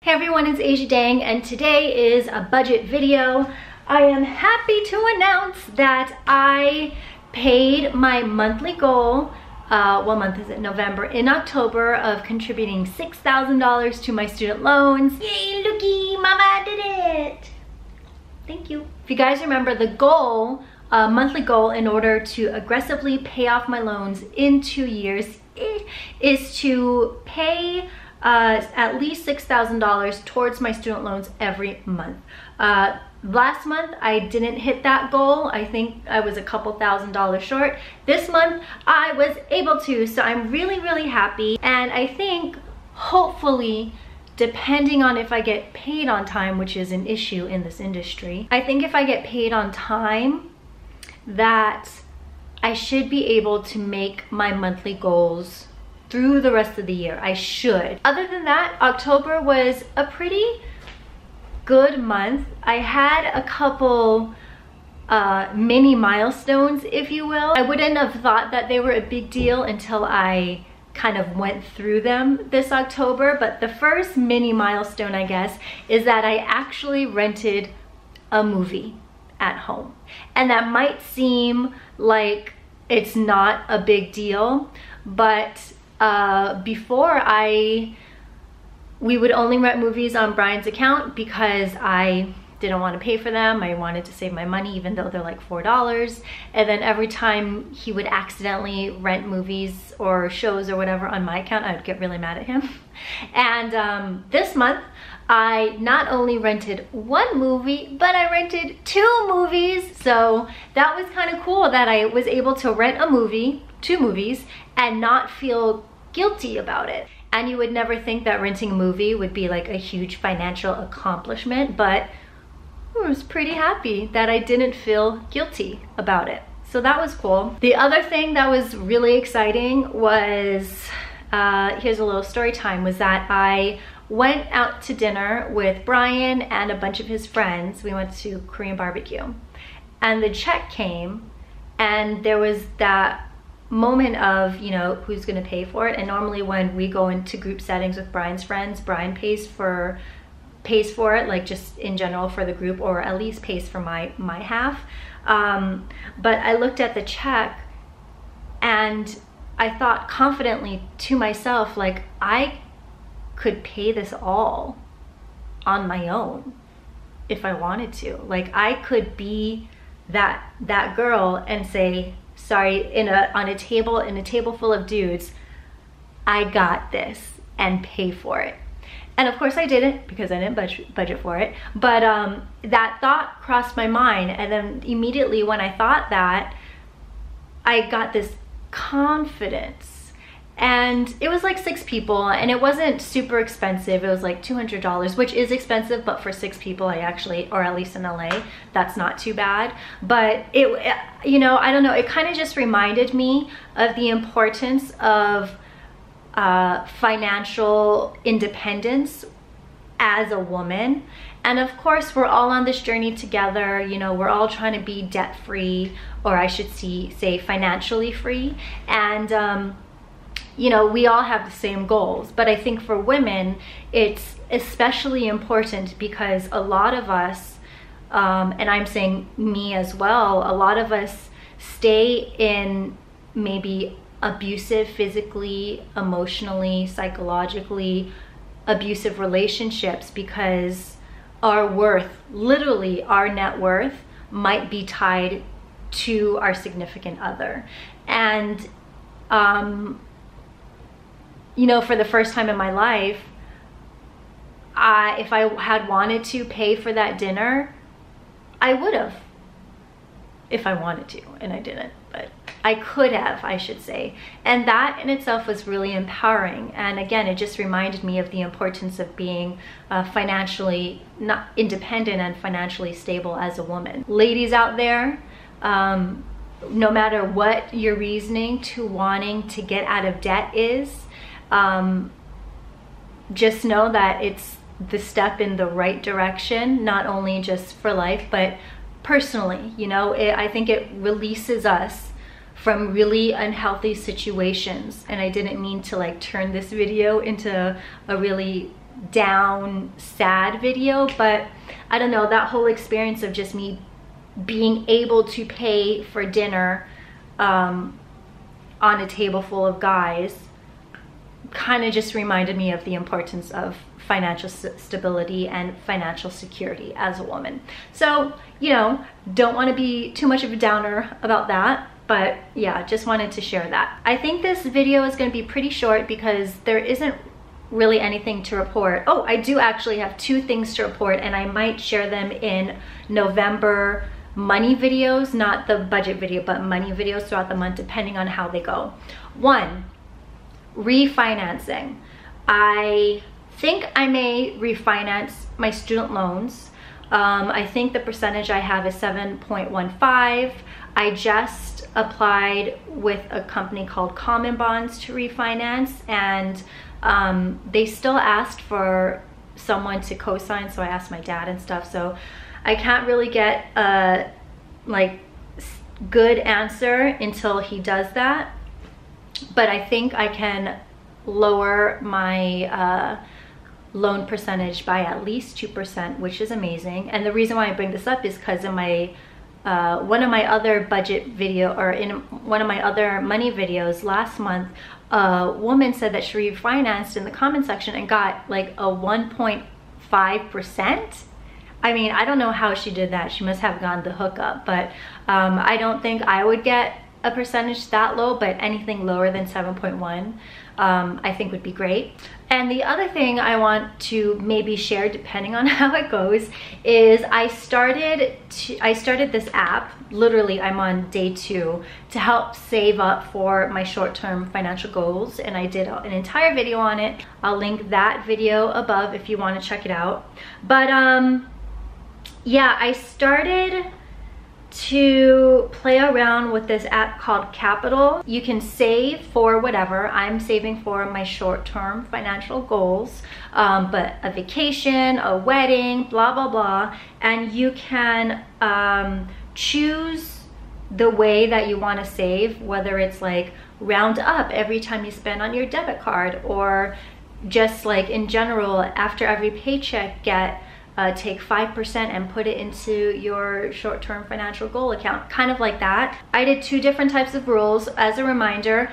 Hey everyone, it's Asia Dang, and today is a budget video. I am happy to announce that I paid my monthly goal, what month is it? November, in October, of contributing $6,000 to my student loans. Yay, looky, mama did it! Thank you. If you guys remember, the goal, monthly goal in order to aggressively pay off my loans in 2 years is to pay at least $6,000 towards my student loans every month. Last month I didn't hit that goal. I think I was a couple $1,000s short. This month I was able to, so I'm really happy. And I think hopefully, depending on if I get paid on time, which is an issue in this industry, I think if I get paid on time, that I should be able to make my monthly goals through the rest of the year. I should. Other than that, October was a pretty good month. I had a couple mini milestones, if you will. I wouldn't have thought that they were a big deal until I kind of went through them this October, but the first mini milestone, I guess, is that I actually rented a movie at home. And that might seem like it's not a big deal, but before we would only rent movies on Brian's account because I didn't want to pay for them. I wanted to save my money, even though they're like $4. And then every time he would accidentally rent movies or shows or whatever on my account, I would get really mad at him. And this month, I not only rented one movie, but I rented 2 movies. So that was kind of cool that I was able to rent a movie, 2 movies, and not feel guilty about it. And you would never think that renting a movie would be like a huge financial accomplishment, but I was pretty happy that I didn't feel guilty about it. So that was cool. The other thing that was really exciting was, here's a little story time, was that I went out to dinner with Brian and a bunch of his friends. We went to Korean barbecue. And the check came, and there was that moment of, you know, who's gonna pay for it. And normally when we go into group settings with Brian's friends, Brian pays for it, like just in general for the group, or at least pays for my half. But I looked at the check and I thought confidently to myself, like, I could pay this all on my own if I wanted to. Like, I could be that girl and say, sorry, in a table full of dudes, I got this, and pay for it. And of course I didn't, because I didn't budget for it. But that thought crossed my mind, and then immediately when I thought that, I got this confidence. And it was like 6 people, and it wasn't super expensive. It was like $200, which is expensive, but for 6 people, I actually, or at least in LA, that's not too bad. But it, you know, I don't know, it kind of just reminded me of the importance of financial independence as a woman. And of course, we're all on this journey together. You know, we're all trying to be debt-free, or I should say financially free. And you know, we all have the same goals, but I think for women, it's especially important because a lot of us, and I'm saying me as well, a lot of us stay in maybe abusive, physically, emotionally, psychologically abusive relationships because our worth, literally our net worth, might be tied to our significant other. And you know, for the first time in my life, if I had wanted to pay for that dinner, I would have, if I wanted to, and I didn't, but I could have, I should say. And that in itself was really empowering. And again, it just reminded me of the importance of being financially not independent and financially stable as a woman. Ladies out there, no matter what your reasoning to wanting to get out of debt is, just know that it's the step in the right direction, not only just for life, but personally. You know, I think it releases us from really unhealthy situations. And I didn't mean to like turn this video into a really down, sad video, but I don't know, that whole experience of just me being able to pay for dinner on a table full of guys kind of just reminded me of the importance of financial stability and financial security as a woman. So, you know, don't want to be too much of a downer about that, but yeah, just wanted to share that. I think this video is going to be pretty short because there isn't really anything to report. Oh, I do actually have 2 things to report, and I might share them in November money videos, not the budget video, but money videos throughout the month, depending on how they go. 1, refinancing. I think I may refinance my student loans. I think the percentage I have is 7.15. I just applied with a company called Common Bonds to refinance, and they still asked for someone to co-sign, so I asked my dad and stuff. So I can't really get a like good answer until he does that, but I think I can lower my loan percentage by at least 2%, which is amazing. And the reason why I bring this up is because in my one of my other budget video, or in one of my other money videos last month, a woman said that she refinanced in the comment section and got like a 1.5%. I mean, I don't know how she did that. She must have gone the hookup, but I don't think I would get a percentage that low, but anything lower than 7.1 I think would be great. And the other thing I want to maybe share, depending on how it goes, is I started this app. Literally, I'm on day 2 to help save up for my short-term financial goals, and I did an entire video on it. I'll link that video above if you want to check it out. But yeah, I started to play around with this app called Capital. You can save for whatever. I'm saving for my short-term financial goals, but a vacation, a wedding, blah, blah, blah. And you can choose the way that you want to save, whether it's like round up every time you spend on your debit card, or just like in general, after every paycheck, take 5% and put it into your short-term financial goal account, kind of like that. I did 2 different types of rules. As a reminder,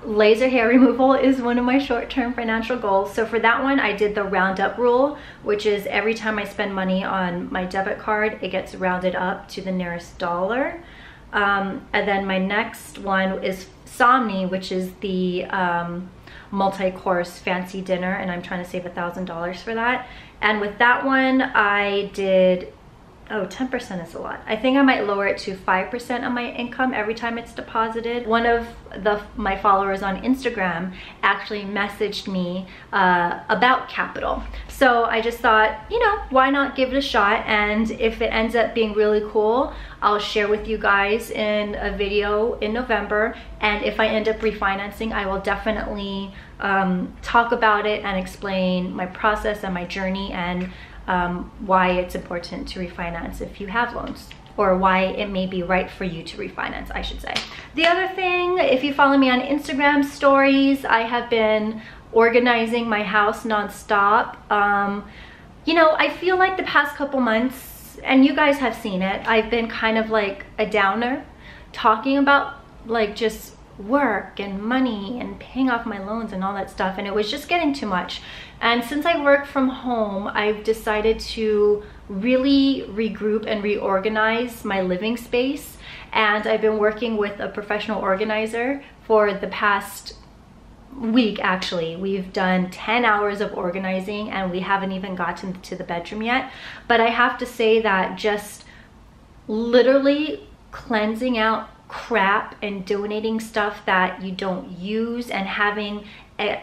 laser hair removal is one of my short-term financial goals. So for that one, I did the round up rule, which is every time I spend money on my debit card, it gets rounded up to the nearest dollar. And then my next one is Somni, which is the multi-course fancy dinner, and I'm trying to save $1,000 for that. And with that one, I did, oh, 10% is a lot. I think I might lower it to 5% of my income every time it's deposited. One of my followers on Instagram actually messaged me about Capital. So I just thought, you know, why not give it a shot? And if it ends up being really cool, I'll share with you guys in a video in November. And if I end up refinancing, I will definitely talk about it and explain my process and my journey, and why it's important to refinance if you have loans, or why it may be right for you to refinance, I should say. The other thing, if you follow me on Instagram stories, I have been organizing my house nonstop. You know, I feel like the past couple months, and you guys have seen it, I've been kind of like a downer, talking about like just work and money and paying off my loans and all that stuff, and it was just getting too much. And since I work from home, I've decided to really regroup and reorganize my living space, and I've been working with a professional organizer for the past week. Actually, we've done 10 hours of organizing and we haven't even gotten to the bedroom yet. But I have to say that just literally cleansing out crap and donating stuff that you don't use, and having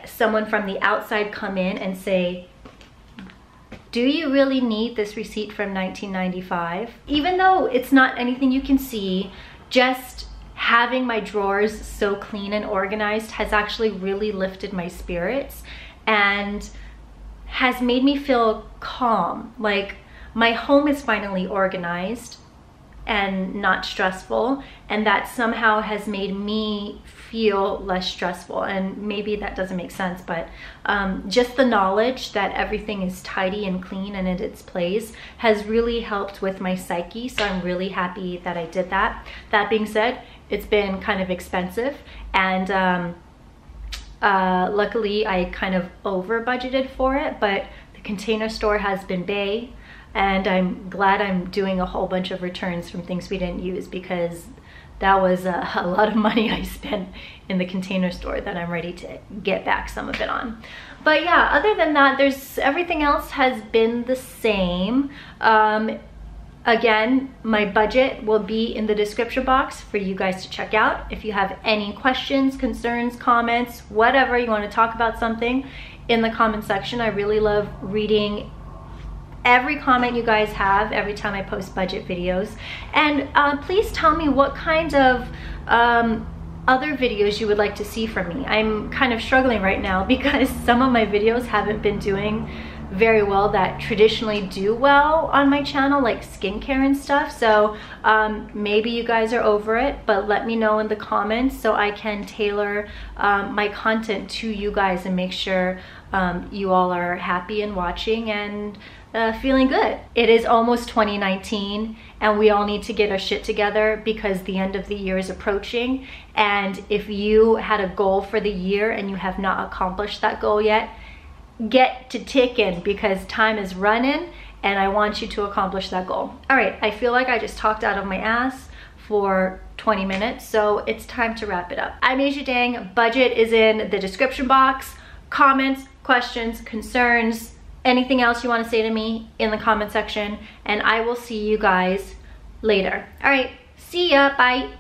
someone from the outside come in and say, do you really need this receipt from 1995? Even though it's not anything you can see, just having my drawers so clean and organized has actually really lifted my spirits and has made me feel calm. Like, my home is finally organized. and not stressful, and that somehow has made me feel less stressful. And maybe that doesn't make sense, but just the knowledge that everything is tidy and clean and in its place has really helped with my psyche. So I'm really happy that I did that. That being said, it's been kind of expensive, and luckily I kind of over budgeted for it, but the Container Store has been bae, and I'm glad I'm doing a whole bunch of returns from things we didn't use, because that was a lot of money I spent in the Container Store that I'm ready to get back some of it on. But yeah, other than that, everything else has been the same. Again, my budget will be in the description box for you guys to check out. If you have any questions, concerns, comments, whatever, you want to talk about something in the comment section. I really love reading every comment you guys have every time I post budget videos. And please tell me what kind of other videos you would like to see from me. I'm kind of struggling right now because some of my videos haven't been doing very well that traditionally do well on my channel, like skincare and stuff. So maybe you guys are over it, but let me know in the comments so I can tailor my content to you guys and make sure you all are happy and watching and feeling good. It is almost 2019 and we all need to get our shit together because the end of the year is approaching. And if you had a goal for the year and you have not accomplished that goal yet, get to ticking, because time is running and I want you to accomplish that goal. All right, I feel like I just talked out of my ass for 20 minutes, so it's time to wrap it up. I'm Asia Dang. Budget is in the description box. Comments, questions, concerns, anything else you want to say to me in the comment section, and I will see you guys later. All right, see ya, bye.